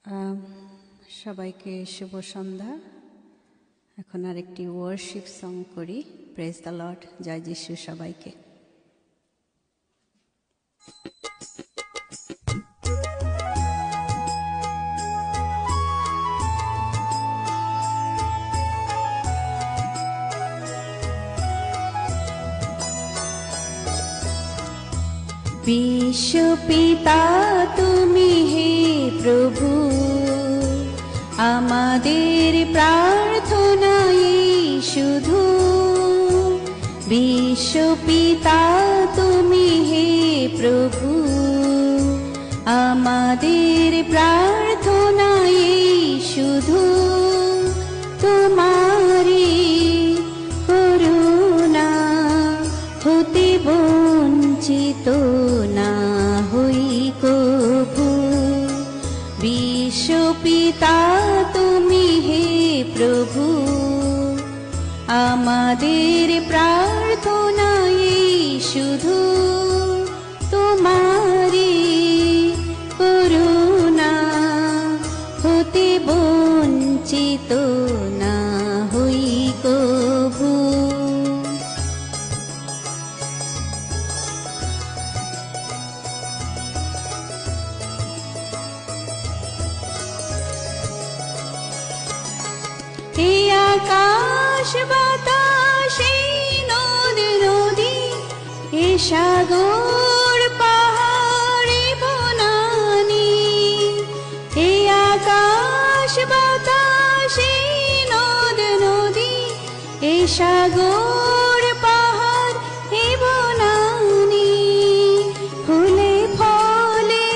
আম, সবাইকে শুভ সন্ধ্যা। এখন আরেকটি ওয়ার্শিপ সং করি। প্রেজ দ্য লর্ড, জয় যিশু সবাইকে। বিশ্বপিতা তুমি হে প্রভু, আমাদের প্রার্থনাই শুধু। বিশ্বপিতা তুমি হে প্রভু, আমাদের প্রার্থনাই শুধু। তোমারি করুণা হতে বঞ্চিত না হই কভু। বিশ্বপিতা তুমি হে প্রভু, আমাদের প্রার্থনাই শুধু। তোমারি করুণা হতে বঞ্চিত না হই কভু। এই আকাশ বাতাস এই নদী নদী, এ সাগর পাহাড় বনানী। এই আকাশ বাতাস এই নদী নদী, এ সাগর পাহাড় বনানী। ফুলে ফলে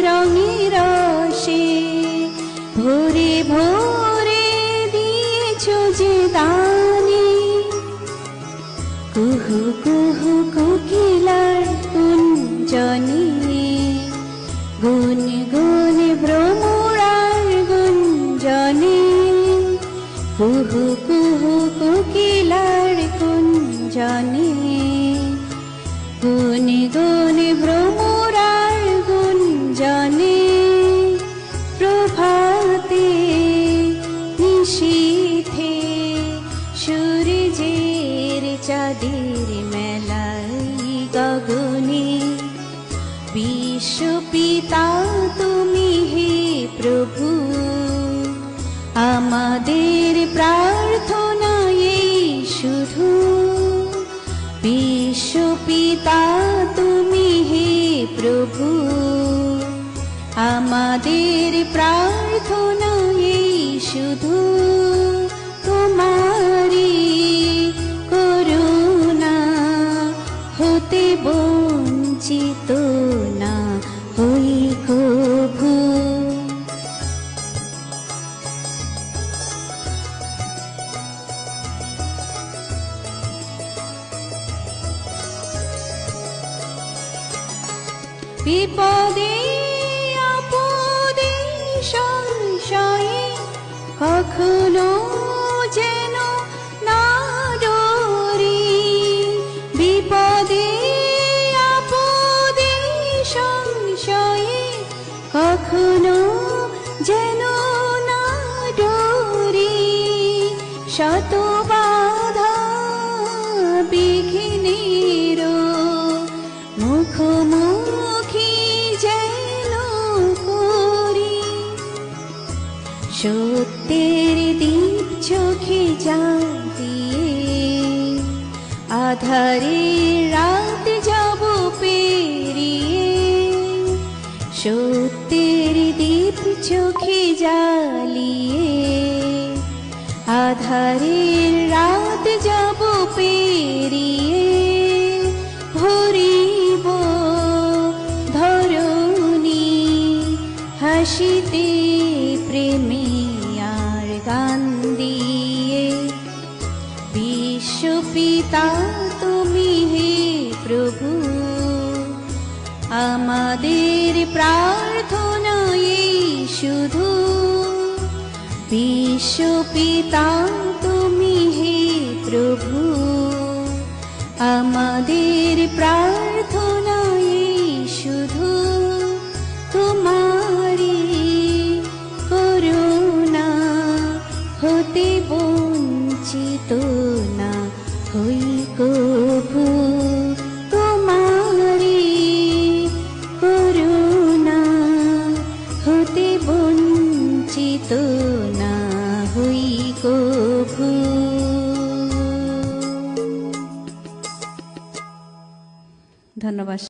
রঙে রসে ভরে ভরে যে দানি। কুহু কুহু কোকিলার কুঞ্জনি, গুন গুন ভ্রমরার গুঞ্জনি। কুহু কুহু কোকিলার কুঞ্জনি, গুন গুন ভ্রমরার গুঞ্জনি। প্রভাতে নিশীথে সূর্যের চাঁদের মেলাই গগনে। বিশ্বপিতা তুমি হে প্রভু, আমাদের প্রার্থনাই শুধু। বিশ্বপিতা তুমি হে প্রভু, আমাদের প্রার্থনাই শুধু। তোমারি করুণা হতে বঞ্চিত না হই কভু। বিপদে আপদে সংশয়ে কখনো যেন না ডরি। বিপদে আপদে সংশয়ে কখনো যেন না ডরি। শত বাধা বিঘ্নের মুখোমুখি যেন করি। সত্যের দীপ চোখে জাল দিয়ে আধারে রাত যাব পেরিয়ে। সত্যের দীপ চোখে জ্বালিয়ে আধারে রাত যাব পেরিয়ে। ভরিব ধরণী হাসিতে প্রেমে আর গান দিয়ে। বিশ্বপিতা তুমি হে প্রভু, আমাদের প্রার্থনাই শুধু। বিশ্বপিতা তুমি হে প্রভু, আমাদের প্রার্থনাই শুধু। তোমারি কভু। ধন্যবাদ।